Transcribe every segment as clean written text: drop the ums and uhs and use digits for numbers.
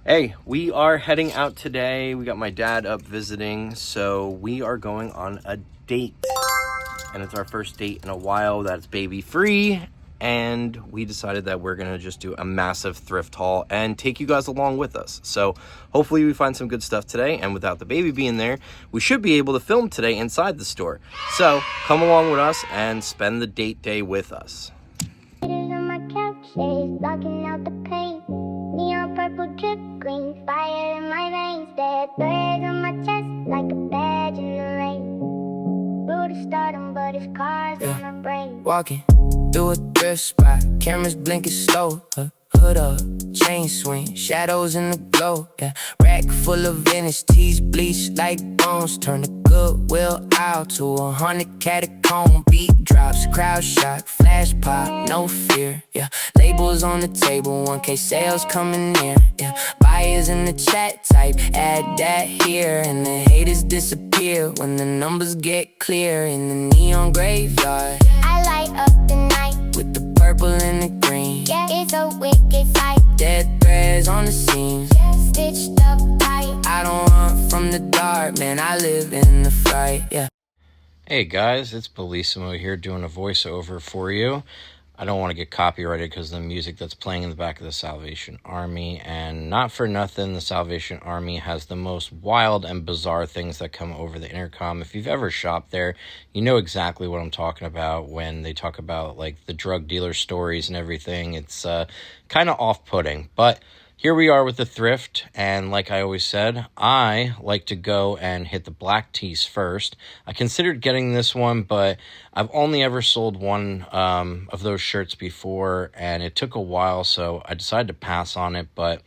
Hey, we are heading out today. We got my dad up visiting, so we are going on a date. And it's our first date in a while that's baby free. And we decided that we're gonna just do a massive thrift haul and take you guys along with us. So hopefully we find some good stuff today, and without the baby being there, we should be able to film today inside the store. So come along with us and spend the date day with us. On my couch, blocking out the pain. Neon purple drip green, fire in my veins. Dead threads on my chest like a badge in the rain. Road to stardom, but it's cars in my brain. Walking through a thrift spot, cameras blinking slow. Hood up, chain swing, shadows in the glow. Yeah, rack full of vintage tees, bleached like bones. Turn the Goodwill out to 100 catacomb. Beat drops, crowd shock, flash pop, no fear. Yeah, labels on the table, 1K sales coming near. Yeah, buyers in the chat type, add that here, and the haters disappear when the numbers get clear in the neon graveyard. I light up the night With the purple and the green, yeah, it's a wicked sight. dead threads on the seams. Stitched up tight. I don't run from the dark, man, I live in the fright, yeah. Hey guys, it's Bellissimo here doing a voiceover for you. I don't want to get copyrighted because of the music that's playing in the back of the Salvation Army, and not for nothing, the Salvation Army has the most wild and bizarre things that come over the intercom. If you've ever shopped there, you know exactly what I'm talking about when they talk about like the drug dealer stories and everything. It's kind of off-putting, but here we are with the thrift, and like I always said, I like to go and hit the black tees first. I considered getting this one, but I've only ever sold one of those shirts before, and it took a while, so I decided to pass on it. But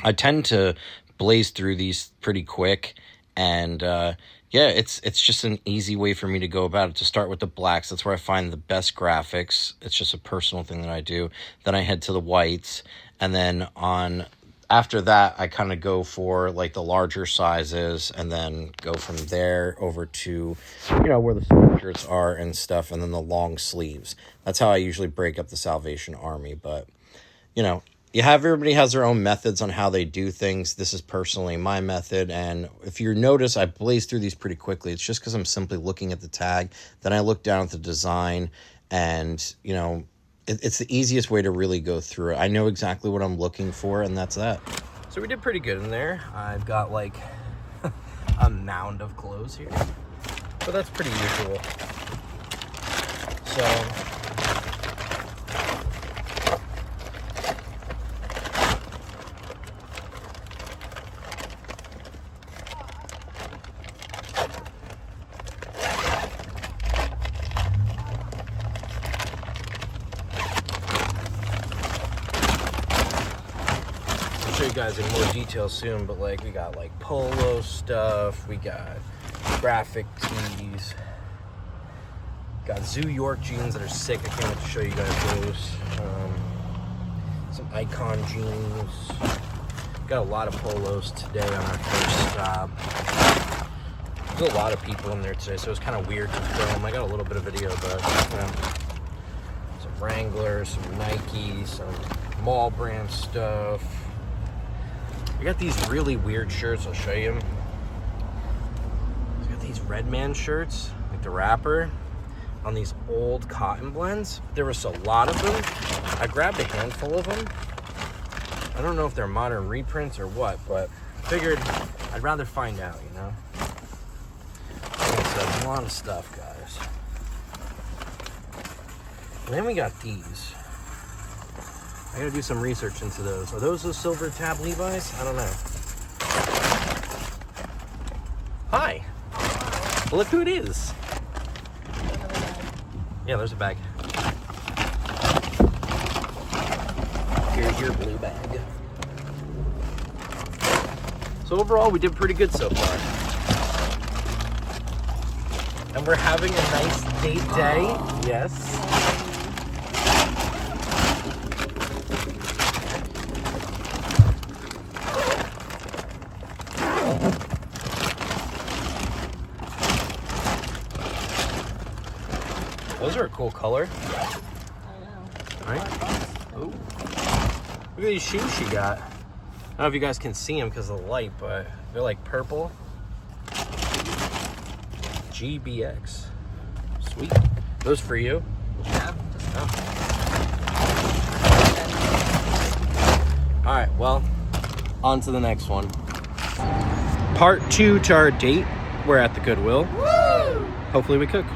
I tend to blaze through these pretty quick, and yeah, it's just an easy way for me to go about it, to start with the blacks. That's where I find the best graphics. It's just a personal thing that I do. Then I head to the whites, and then after that, I kind of go for like the larger sizes, and then go from there over to, where the sweatshirts are and stuff, and then the long sleeves. That's how I usually break up the Salvation Army. But, everybody has their own methods on how they do things. This is personally my method, and if you notice, I blaze through these pretty quickly. It's just because I'm simply looking at the tag, then I look down at the design, and, it's the easiest way to really go through it. I know exactly what I'm looking for, and that's that. So we did pretty good in there. I've got like a mound of clothes here, but that's pretty usual. So you guys in more detail soon, but like we got like polo stuff, we got graphic tees, got Zoo York jeans that are sick. I can't wait to show you guys those. Some Icon jeans. Got a lot of polos today on our first stop. There's a lot of people in there today, so it's kind of weird to film. I got a little bit of video, but some Wranglers, some Nikes, some mall brand stuff. I got these really weird shirts. I'll show you them. I got these Redman shirts, like the wrapper, on these old cotton blends. There was a lot of them. I grabbed a handful of them. I don't know if they're modern reprints or what, but I figured I'd rather find out, So a lot of stuff, guys. And then we got these. I gotta do some research into those. Are those the silver tab Levi's? I don't know. Hi. Well, look who it is. Yeah, there's a bag. Here's your blue bag. So overall, we did pretty good so far. And we're having a nice date day. Yes. Those are a cool color. I know. Right? Oh. Look at these shoes she got. don't know if you guys can see them because of the light, but they're like purple. GBX. Sweet. Those for you? Yeah. Oh. All right, well, on to the next one. Part 2 to our date. We're at the Goodwill. Woo! Hopefully we cook.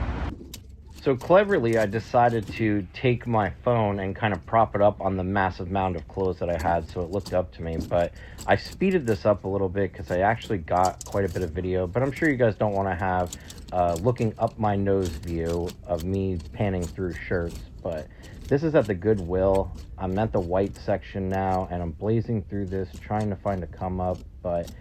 So cleverly, I decided to take my phone and kind of prop it up on the massive mound of clothes that I had so it looked up to me. But I speeded this up a little bit because I actually got quite a bit of video. But I'm sure you guys don't want to have looking up my nose view of me panning through shirts. But this is at the Goodwill. I'm at the white section now, and I'm blazing through this, trying to find a come up. But,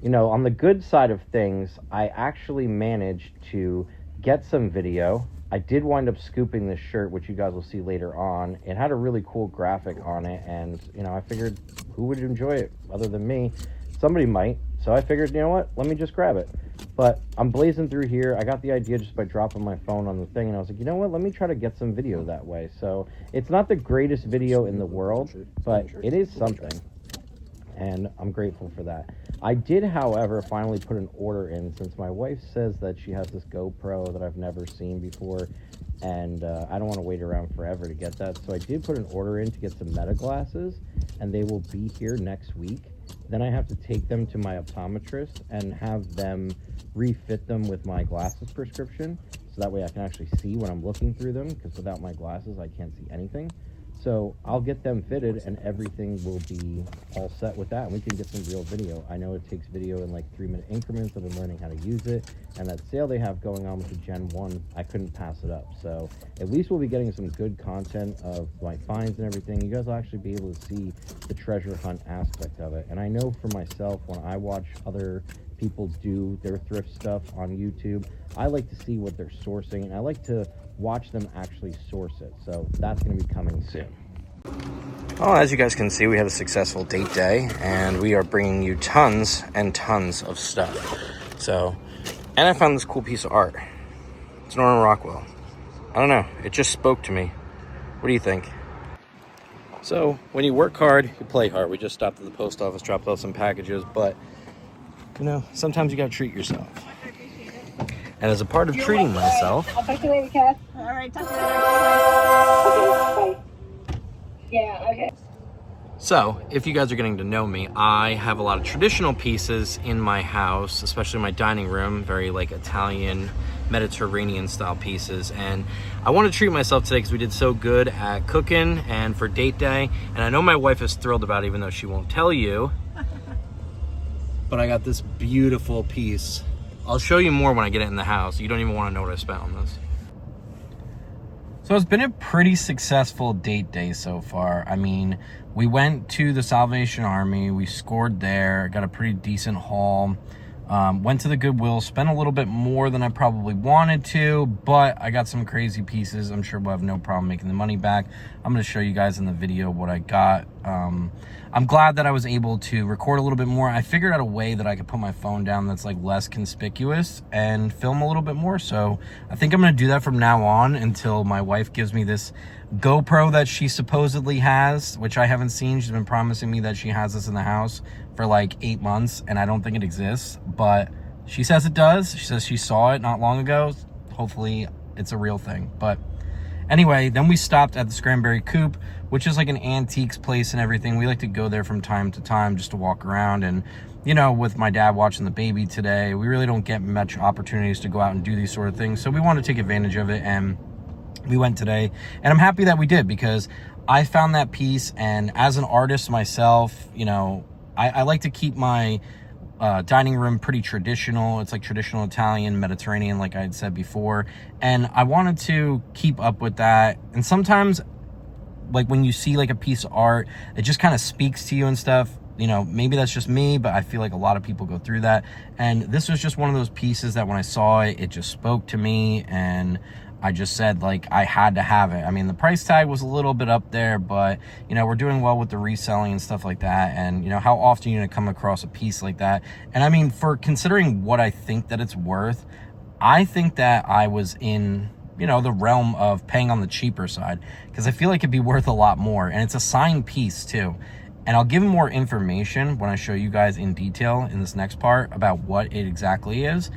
you know, on the good side of things, I actually managed to get some video. I did wind up scooping this shirt, which you guys will see later on. It had a really cool graphic on it, and, you know, I figured who would enjoy it other than me? Somebody might. So I figured, you know what, let me just grab it. But I'm blazing through here. I got the idea just by dropping my phone on the thing, and I was like, you know what, let me try to get some video that way. So it's not the greatest video in the world, but it is something, and I'm grateful for that. I did, however, finally put an order in, since my wife says that she has this GoPro that I've never seen before, and I don't want to wait around forever to get that. So I did put an order in to get some Meta glasses, and they will be here next week. Then I have to take them to my optometrist and have them refit them with my glasses prescription, so that way I can actually see when I'm looking through them, because without my glasses I can't see anything. So I'll get them fitted and everything will be all set with that, and we can get some real video. I know it takes video in like 3-minute increments. I've been learning how to use it, and that sale they have going on with the Gen 1, I couldn't pass it up. So at least we'll be getting some good content of my finds and everything. You guys will actually be able to see the treasure hunt aspect of it. And I know for myself, when I watch other people do their thrift stuff on YouTube, I like to see what they're sourcing, and I like to watch them actually source it. So that's going to be coming soon. Well, as you guys can see, we had a successful date day, and we are bringing you tons and tons of stuff. So, and I found this cool piece of art. It's Norman Rockwell. I don't know, it just spoke to me. What do you think? So when you work hard, you play hard. We just stopped at the post office, dropped off some packages, but you know, sometimes you gotta treat yourself. And as a part of treating myself, I'll talk to you later, Kass. All right, talk to you later. Okay, bye. Yeah, okay. so if you guys are getting to know me, I have a lot of traditional pieces in my house, especially my dining room, very like Italian, Mediterranean style pieces. And I want to treat myself today because we did so good at cooking and for date day. And I know my wife is thrilled about it, even though she won't tell you. But I got this beautiful piece. I'll show you more when I get it in the house. You don't even want to know what I spent on this. So it's been a pretty successful date day so far. I mean, we went to the Salvation Army. We scored there. Got a pretty decent haul. Went to the Goodwill. Spent a little bit more than I probably wanted to, but I got some crazy pieces. I'm sure we'll have no problem making the money back. I'm going to show you guys in the video what I got. I'm glad that I was able to record a little bit more. I figured out a way that I could put my phone down that's like less conspicuous and film a little bit more. So I think I'm going to do that from now on until my wife gives me this GoPro that she supposedly has, which I haven't seen. She's been promising me that she has this in the house for like 8 months, and I don't think it exists, but she says it does. She says she saw it not long ago. Hopefully it's a real thing. But anyway, then we stopped at the Scranberry Coop, which is like an antiques place and everything. We like to go there from time to time just to walk around. And, you know, with my dad watching the baby today, we really don't get much opportunities to go out and do these sort of things. So we want to take advantage of it, and we went today. And I'm happy that we did, because I found that piece. And as an artist myself, you know, I like to keep my dining room pretty traditional. It's like traditional Italian, Mediterranean, like I had said before. And I wanted to keep up with that. And sometimes, like when you see like a piece of art, it just kind of speaks to you and stuff. You know, maybe that's just me, but I feel like a lot of people go through that. And this was just one of those pieces that when I saw it, it just spoke to me. And I just said, like, I had to have it. I mean, the price tag was a little bit up there, but, you know, we're doing well with the reselling and stuff like that. And, you know, how often are you going to come across a piece like that? And I mean, for considering what I think that it's worth, I think that I was in, you know, the realm of paying on the cheaper side, because I feel like it'd be worth a lot more. And it's a signed piece too. And I'll give more information when I show you guys in detail in this next part about what it exactly is.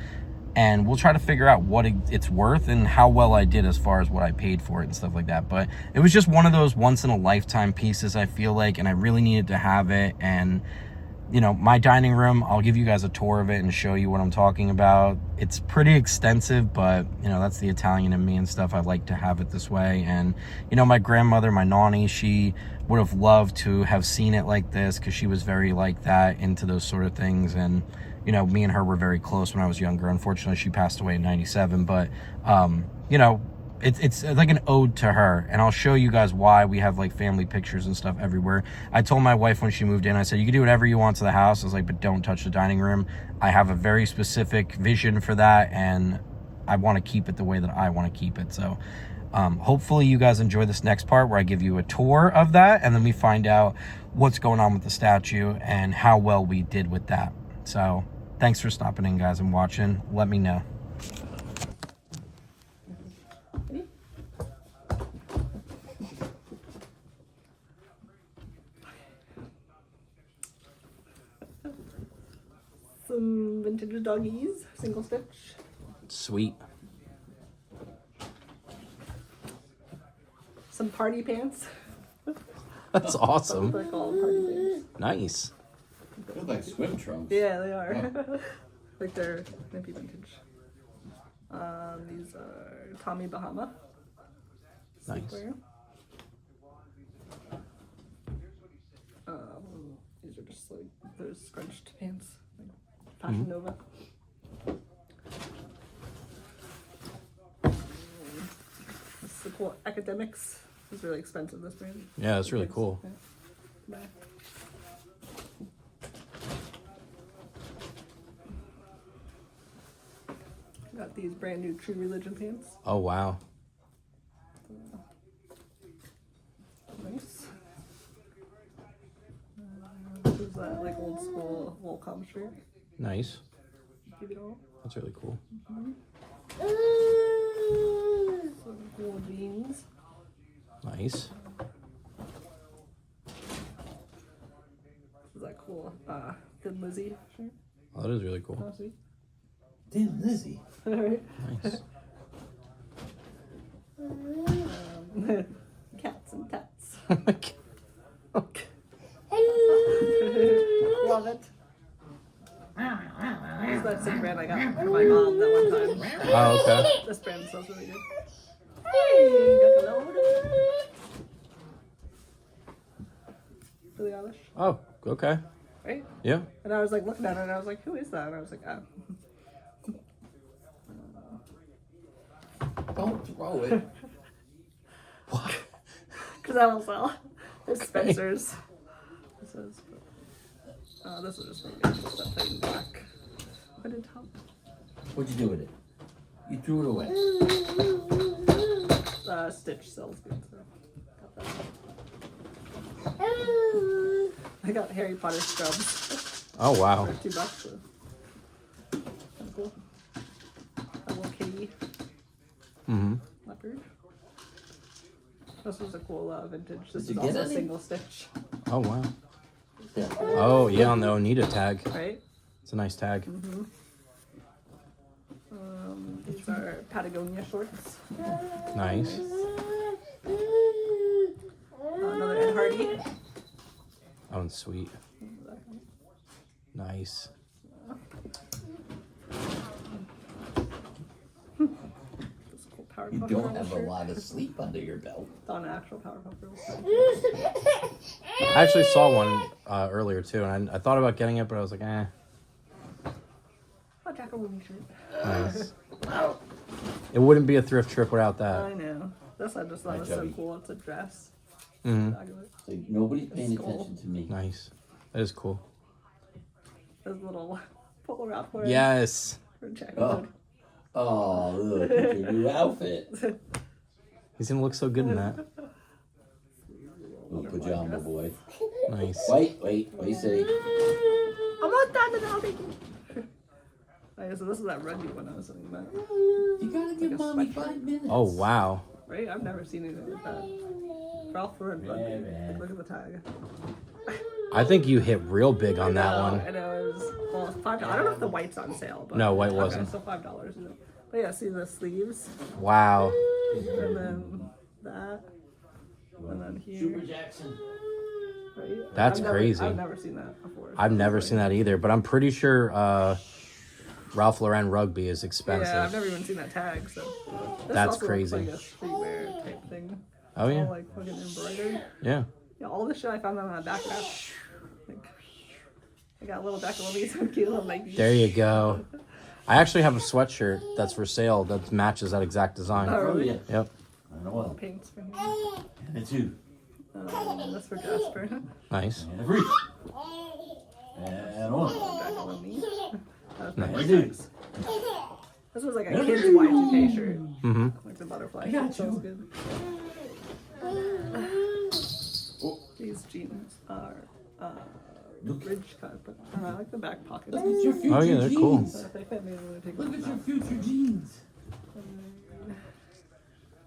And we'll try to figure out what it's worth and how well I did as far as what I paid for it and stuff like that. But it was just one of those once-in-a-lifetime pieces, I feel like, and I really needed to have it. And, you know, my dining room, I'll give you guys a tour of it and show you what I'm talking about. It's pretty extensive, but, you know, that's the Italian in me and stuff. I like to have it this way. And, you know, my grandmother, my nanny, she would have loved to have seen it like this because she was very like that, into those sort of things. And, you know, me and her were very close when I was younger. Unfortunately, she passed away in 97. But, you know, it's like an ode to her. And I'll show you guys why. We have like family pictures and stuff everywhere. I told my wife when she moved in, I said, you can do whatever you want to the house. I was like, but don't touch the dining room. I have a very specific vision for that, and I want to keep it the way that I want to keep it. So hopefully you guys enjoy this next part where I give you a tour of that, and then we find out what's going on with the statue and how well we did with that. So thanks for stopping in, guys, and watching. Let me know. Some vintage doggies, single stitch. Sweet. Some party pants. That's awesome. They're called party pants. Nice. They're like swim trunks. Yeah, they are. Like they're maybe vintage. These are Tommy Bahama. Nice. Sleepwear. These are just like those scrunched pants. Like Fashion Nova. This is the cool Academics. It's really expensive, this brand. Yeah, that's really cool. Yeah. Bye. Got these brand new True Religion pants. Oh, wow. Nice. This is like old school wool com shirt. Nice. Keep it all. That's really cool. Some cool jeans. Nice. This is that cool Thin Lizzy shirt. Oh, that is really cool. Oh, sweet. Damn, Lizzie. Alright. Nice. Cats and tats. Okay. Love it. This is that same brand I got for my mom that one time. Oh, okay. This brand smells really good. Hey, got the load. Billie Eilish, Oh, okay. right? Yeah. And I was like looking at her and I was like, who is that? And I was like, oh. Don't throw it. What? Because I will sell. There's Spencer's. This is just maybe just that plain black. What did top? What'd you do with it? You threw it away. Stitch sells good. So got that. I got Harry Potter scrubs Oh, wow. for $2. So. That's cool. A little kitty Mm-hmm. leopard. This was a cool vintage. This Did is you get also a any? single stitch, Oh, wow. Yeah. Oh, yeah, on the Oneida tag. right? It's a nice tag. These are Patagonia shorts. Nice. Another Ed Hardy. Oh, and sweet. Nice. This cool You Powerpuff don't Girls have a shirt. lot of sleep under your belt. It's on an actual Powerpuff Girls. I actually saw one earlier, too, and I thought about getting it, but I was like, eh. Oh, Jack Ruby shirt. Nice. It wouldn't be a thrift trip without that. I know. This I just thought Hi, was so Chubby. cool. It's a dress. Mm-hmm. Fabulous. So nobody's paying Skull. attention to me. Nice. That is cool. This little polo outfit. Yes. For Jack Oh. Ruby. Oh, look at your new outfit. He's gonna look so good in that. Little pajama boy. Nice. Wait, say. I'm not done with all baby. Okay, so this is that rugby one I was talking about. You gotta give Like a mommy sweatshirt. 5 minutes. Oh, wow. Right? I've never seen anything like that. Ralph Lauren rugby. Yeah, man. Look at the tag. I think you hit real big on that one. And it was, well, it's $5. I don't know if the white's on sale, but No, white wasn't. Okay, so $5. Is it? But yeah, see the sleeves, Wow. and then that, and then here. Right? That's crazy. I've never seen that before. I've never seen that either, but I'm pretty sure Ralph Lauren Rugby is expensive. Yeah, I've never even seen that tag. So this That's also crazy. Looks like a streetwear type thing. Oh yeah. All like fucking embroidered. Yeah. Yeah, all this shit I found on my backpack. Like, I got a little decalomies on cute little Nikes. There you go. I actually have a sweatshirt that's for sale that matches that exact design. Oh, really? yeah. Yep. I know what. Paints for here. And a two. That's for Jasper. Nice. And a three. And one. Decalomy. That's my And a tags. two. This was like a kid's Y2K shirt. Mm-hmm. Like the butterfly. I got It feels you. good. These jeans are ridge cut, but I like the back pockets. Look at your future Oh yeah, they're cool. So if they fit me, I'm gonna take Look them at your off. future jeans.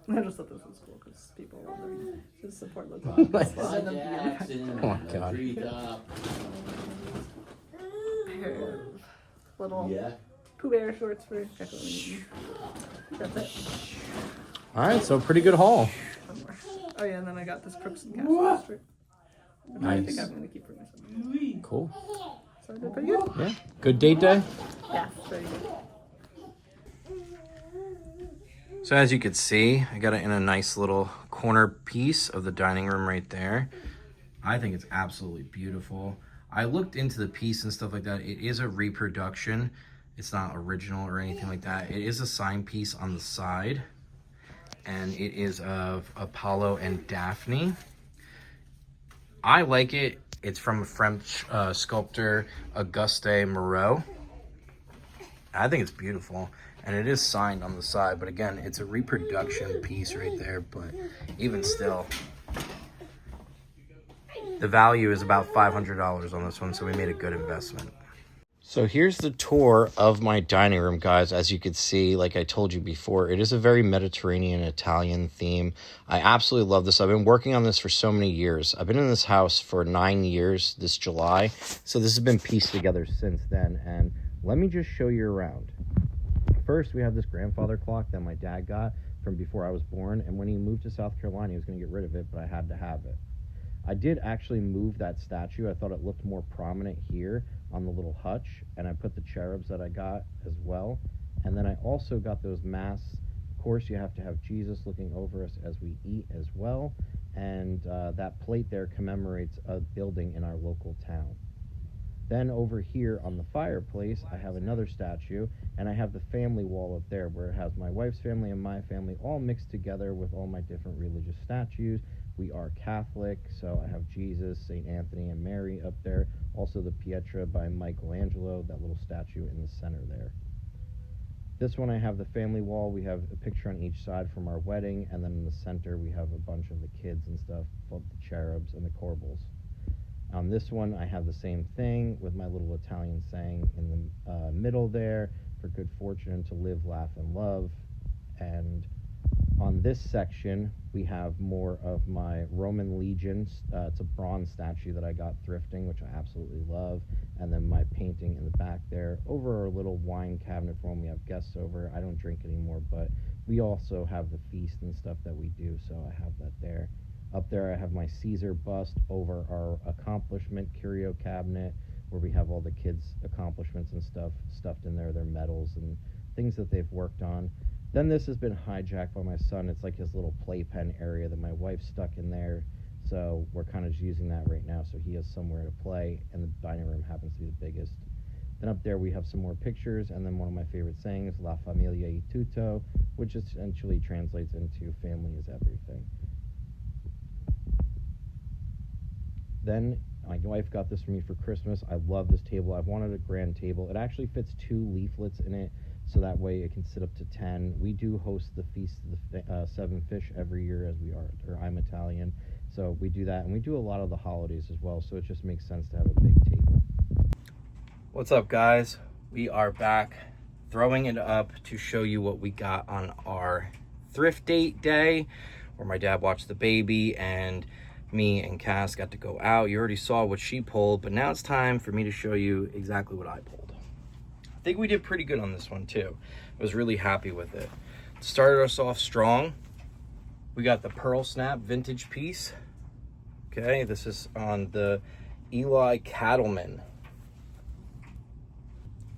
I just thought this was cool because people want to support the top. Slide Jackson. Oh my God. Treetop. Pair of little Yeah. Pooh Bear shorts for Decalomy. That's it. All right, so pretty good haul. One more. Oh yeah, and then I got this Crooks and Kass shirt. I think Nice. I'm gonna keep for myself. Cool. So I did pretty good. Yeah. Good date day. Yeah, very good. So as you can see, I got it in a nice little corner piece of the dining room right there. I think it's absolutely beautiful. I looked into the piece and stuff like that. It is a reproduction. It's not original or anything like that. It is a sign piece on the side. And it is of Apollo and Daphne. I like it. It's from a French sculptor, Auguste Moreau. I think it's beautiful. And it is signed on the side, but again, it's a reproduction piece right there, but even still, the value is about $500 on this one, so we made a good investment. So here's the tour of my dining room, guys. As you can see, like I told you before, it is a very Mediterranean Italian theme. I absolutely love this. I've been working on this for so many years. I've been in this house for 9 years this July, so this has been pieced together since then, and let me just show you around. First, we have this grandfather clock that my dad got from before I was born, and when he moved to South Carolina, he was going to get rid of it, but I had to have it. I did actually move that statue. I thought it looked more prominent here on the little hutch, and I put the cherubs that I got as well. And then I also got those masks. Of course, you have to have Jesus looking over us as we eat as well, and that plate there commemorates a building in our local town. Then over here on the fireplace, I have another statue, and I have the family wall up there where it has my wife's family and my family all mixed together with all my different religious statues. We are Catholic, so I have Jesus, St. Anthony, and Mary up there. Also the Pietra by Michelangelo, that little statue in the center there. This one I have the family wall. We have a picture on each side from our wedding, and then in the center we have a bunch of the kids and stuff, both the cherubs and the corbels. On this one, I have the same thing with my little Italian saying in the middle there, for good fortune, to live, laugh, and love. And on this section, we have more of my Roman legions. It's a bronze statue that I got thrifting, which I absolutely love. And then my painting in the back there. Over our little wine cabinet for when we have guests over. I don't drink anymore, but we also have the feast and stuff that we do, so I have that there. Up there I have my Caesar bust over our accomplishment curio cabinet where we have all the kids' accomplishments and stuff stuffed in there, their medals and things that they've worked on. Then this has been hijacked by my son. It's like his little playpen area that my wife stuck in there. So we're kind of using that right now so he has somewhere to play, and the dining room happens to be the biggest. Then up there we have some more pictures, and then one of my favorite sayings, La Familia è tutto, which essentially translates into family is everything. Then my wife got this for me for Christmas. I love this table. I've wanted a grand table. It actually fits 2 leaflets in it, so that way it can sit up to 10. We do host the Feast of the 7 Fish every year, as we are, or I'm Italian, so we do that, and we do a lot of the holidays as well, so it just makes sense to have a big table. What's up, guys? We are back throwing it up to show you what we got on our thrift date day, where my dad watched the baby, and Me and Kass got to go out. You already saw what she pulled, but now it's time for me to show you exactly what I pulled. I think we did pretty good on this one too. I was really happy with it. Started us off strong. We got the Pearl Snap vintage piece. Okay, this is on the Eli Cattleman.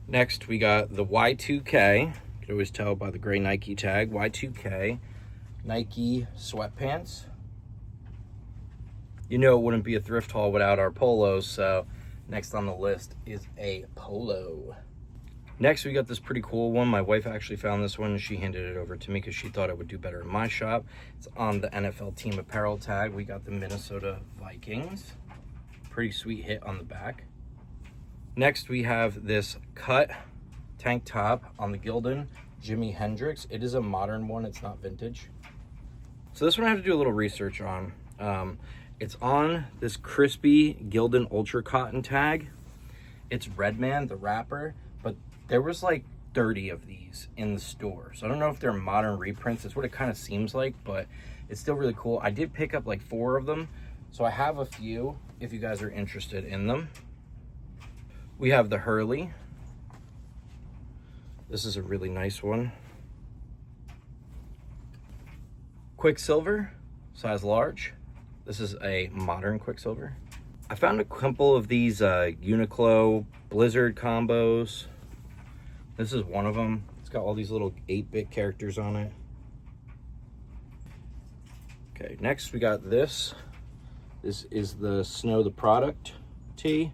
Next, we got the Y2K. You can always tell by the gray Nike tag. Y2K Nike sweatpants. You know it wouldn't be a thrift haul without our polos, so next on the list is a polo. Next, we got this pretty cool one. My wife actually found this one and she handed it over to me because she thought it would do better in my shop. It's on the NFL team apparel tag. We got the Minnesota Vikings. Pretty sweet hit on the back. Next, we have this cut tank top on the Gildan Jimi Hendrix. It is a modern one, it's not vintage. So this one I have to do a little research on. It's on this crispy Gildan Ultra Cotton tag. It's Redman, the rapper, but there was like 30 of these in the store. So I don't know if they're modern reprints. That's what it kind of seems like, but it's still really cool. I did pick up like 4 of them, so I have a few if you guys are interested in them. We have the Hurley. This is a really nice one. Quicksilver, size large. This is a modern Quicksilver. I found a couple of these Uniqlo Blizzard combos. This is one of them. It's got all these little 8-bit characters on it. Okay, next we got this. This is the Snow the Product tee.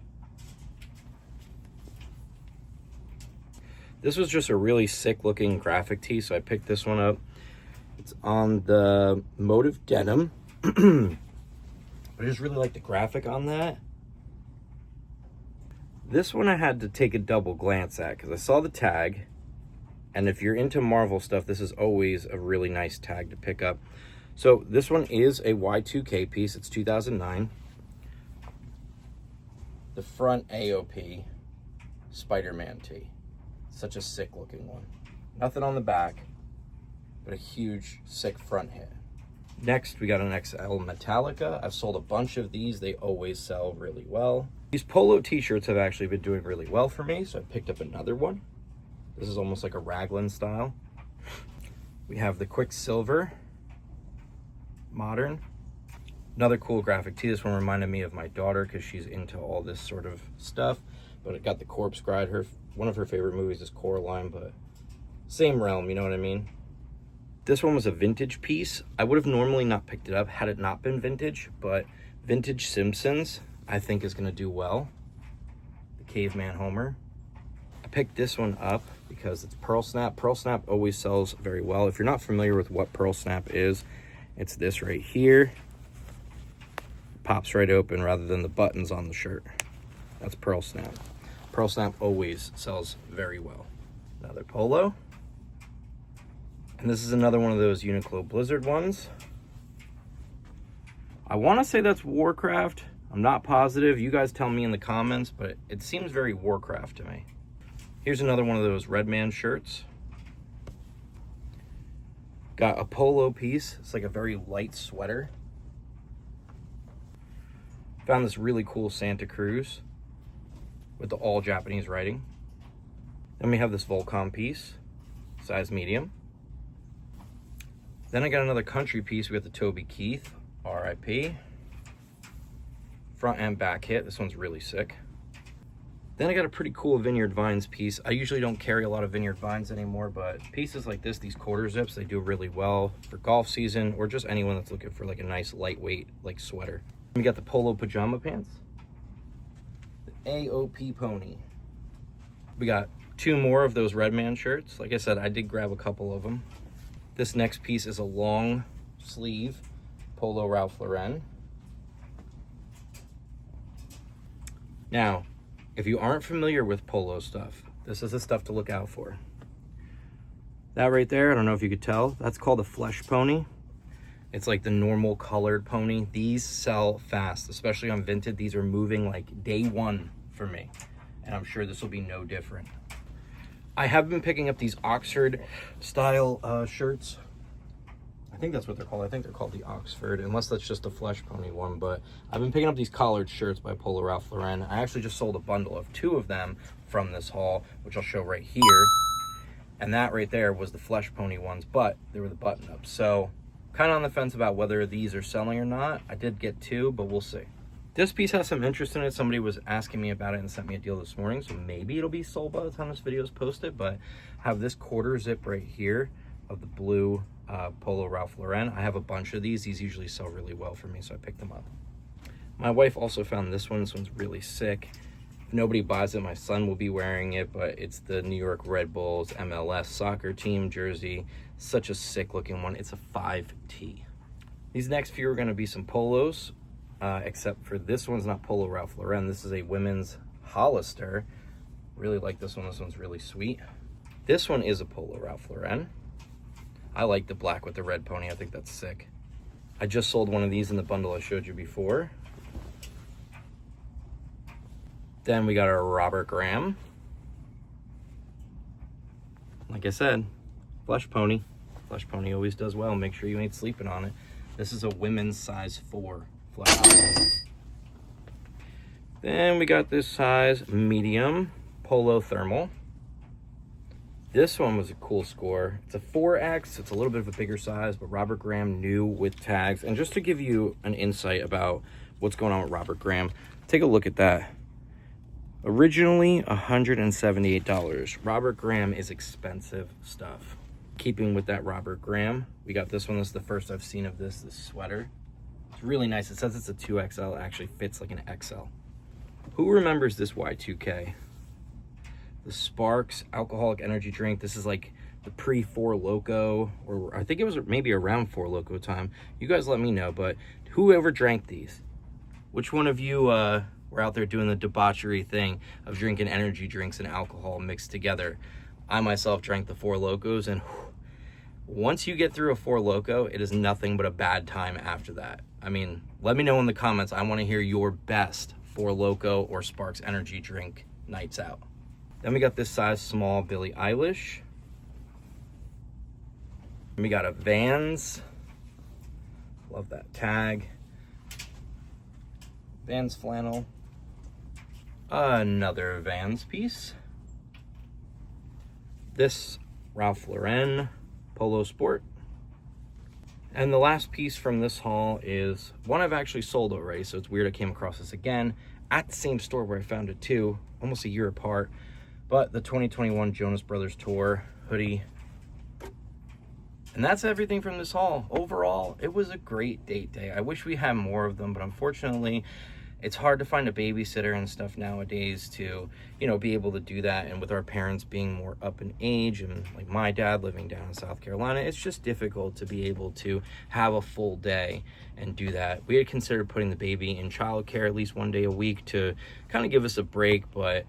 This was just a really sick looking graphic tee, so I picked this one up. It's on the Motive Denim. I just really like the graphic on that. This one I had to take a double glance at because I saw the tag. And if you're into Marvel stuff, this is always a really nice tag to pick up. So this one is a Y2K piece. It's 2009. The front AOP Spider-Man tee. Such a sick looking one. Nothing on the back, but a huge sick front hit. Next, we got an XL Metallica. I've sold a bunch of these. They always sell really well. These polo t-shirts have actually been doing really well for me, so I picked up another one. This is almost like a raglan style. We have the Quicksilver modern. Another cool graphic tee. This one reminded me of my daughter because she's into all this sort of stuff. But it got the Corpse Bride. One of her favorite movies is Coraline, but same realm, you know what I mean? This one was a vintage piece. I would have normally not picked it up had it not been vintage, but vintage Simpsons I think is gonna do well. The Caveman Homer. I picked this one up because it's Pearl Snap. Pearl Snap always sells very well. If you're not familiar with what Pearl Snap is, it's this right here. It pops right open rather than the buttons on the shirt. That's Pearl Snap. Pearl Snap always sells very well. Another polo. And this is another one of those Uniqlo Blizzard ones. I want to say that's Warcraft. I'm not positive. You guys tell me in the comments, but it seems very Warcraft to me. Here's another one of those Redman shirts. Got a polo piece. It's like a very light sweater. Found this really cool Santa Cruz with the all Japanese writing. Then we have this Volcom piece, size medium. Then I got another country piece. We got the Toby Keith, RIP. Front and back hit. This one's really sick. Then I got a pretty cool Vineyard Vines piece. I usually don't carry a lot of Vineyard Vines anymore, but pieces like this, these quarter zips, they do really well for golf season or just anyone that's looking for like a nice lightweight like sweater. We got the polo pajama pants. The AOP pony. We got two more of those Redman shirts. Like I said, I did grab a couple of them. This next piece is a long sleeve polo Ralph Lauren. Now, if you aren't familiar with polo stuff, this is the stuff to look out for. That right there, I don't know if you could tell, that's called a flesh pony. It's like the normal colored pony. These sell fast, especially on Vinted. These are moving like day one for me, and I'm sure this will be no different. I have been picking up these Oxford style shirts. I think that's what they're called. I think they're called the Oxford, unless that's just a Flesh Pony one. But I've been picking up these collared shirts by Polo Ralph Lauren. I actually just sold a bundle of 2 of them from this haul, which I'll show right here. And that right there was the Flesh Pony ones, but they were the button-ups. So kind of on the fence about whether these are selling or not. I did get 2, but we'll see. This piece has some interest in it. Somebody was asking me about it and sent me a deal this morning, so maybe it'll be sold by the time this video is posted. But I have this quarter zip right here of the blue Polo Ralph Lauren. I have a bunch of these. These usually sell really well for me, so I picked them up. My wife also found this one. This one's really sick. If nobody buys it, my son will be wearing it, but it's the New York Red Bulls MLS soccer team jersey. Such a sick looking one. It's a 5T. These next few are going to be some polos. Except for this one's not Polo Ralph Lauren. This is a women's Hollister. Really like this one. This one's really sweet. This one is a Polo Ralph Lauren. I like the black with the red pony. I think that's sick. I just sold one of these in the bundle I showed you before. Then we got our Robert Graham. Like I said, Flesh Pony. Flesh Pony always does well. Make sure you ain't sleeping on it. This is a women's size 4. Then we got this size medium Polo Thermal. This one was a cool score. It's a 4X. It's a little bit of a bigger size, but Robert Graham new with tags. And just to give you an insight about what's going on with Robert Graham, take a look at that. Originally $178. Robert Graham is expensive stuff. Keeping with that Robert Graham, we got this one. This is the first I've seen of this sweater. Really nice. It says it's a 2XL. It actually fits like an XL. Who remembers this Y2K? The Sparks alcoholic energy drink. This is like the pre-4 Loko, or I think it was maybe around 4 Loko time. You guys let me know, but whoever drank these? Which one of you were out there doing the debauchery thing of drinking energy drinks and alcohol mixed together? I myself drank the 4 Lokos, and once you get through a 4 Loko, it is nothing but a bad time after that. I mean, let me know in the comments. I want to hear your best 4 Loko or Sparks energy drink nights out. Then we got this size small Billie Eilish. And we got a Vans. Love that tag. Vans flannel. Another Vans piece. This Ralph Lauren Polo Sport. And the last piece from this haul is one I've actually sold already, so it's weird I came across this again at the same store where I found it too, almost a year apart. But the 2021 Jonas Brothers Tour hoodie. And that's everything from this haul. Overall, it was a great date day. I wish we had more of them, but unfortunately, it's hard to find a babysitter and stuff nowadays to, you know, be able to do that. And with our parents being more up in age and like my dad living down in South Carolina, it's just difficult to be able to have a full day and do that. We had considered putting the baby in childcare at least one day a week to kind of give us a break, but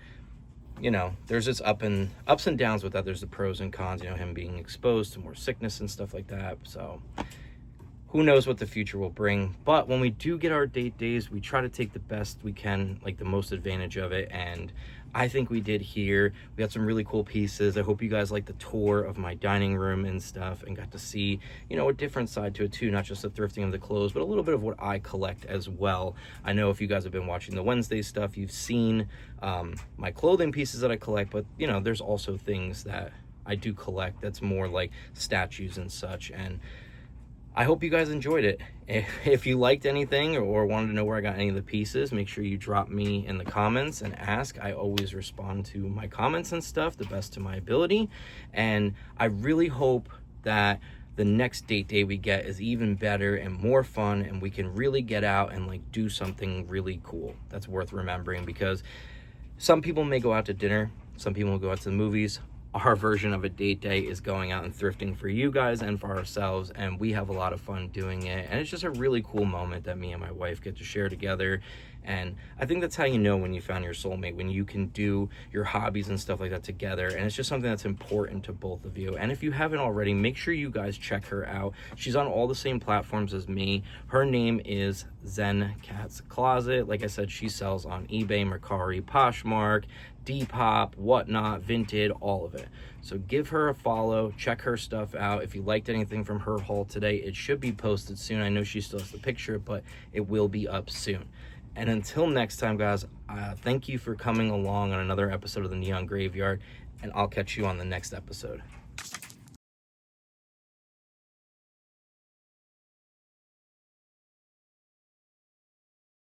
you know, there's just ups and downs with that. There's the pros and cons, you know, him being exposed to more sickness and stuff like that. So who knows what the future will bring. But when we do get our date days, we try to take the best we can, like the most advantage of it. And I think we did here. We got some really cool pieces. I hope you guys liked the tour of my dining room and stuff and got to see, you know, a different side to it too. Not just the thrifting of the clothes, but a little bit of what I collect as well. I know if you guys have been watching the Wednesday stuff, you've seen my clothing pieces that I collect, but you know, there's also things that I do collect that's more like statues and such. And I hope you guys enjoyed it. If you liked anything or wanted to know where I got any of the pieces, make sure you drop me in the comments and ask. I always respond to my comments and stuff the best to my ability. And I really hope that the next date day we get is even better and more fun, and we can really get out and like do something really cool that's worth remembering, because some people may go out to dinner, some people will go out to the movies. Our version of a date day is going out and thrifting for you guys and for ourselves, and we have a lot of fun doing it. And it's just a really cool moment that me and my wife get to share together. And I think that's how you know when you found your soulmate, when you can do your hobbies and stuff like that together. And it's just something that's important to both of you. And if you haven't already, make sure you guys check her out. She's on all the same platforms as me. Her name is ZenKatsCloset. Like I said, she sells on eBay, Mercari, Poshmark, Depop, whatnot, Vinted, all of it. So give her a follow, check her stuff out. If you liked anything from her haul today, it should be posted soon. I know she still has the picture, but it will be up soon. And until next time, guys, thank you for coming along on another episode of the Neon Graveyard, and I'll catch you on the next episode.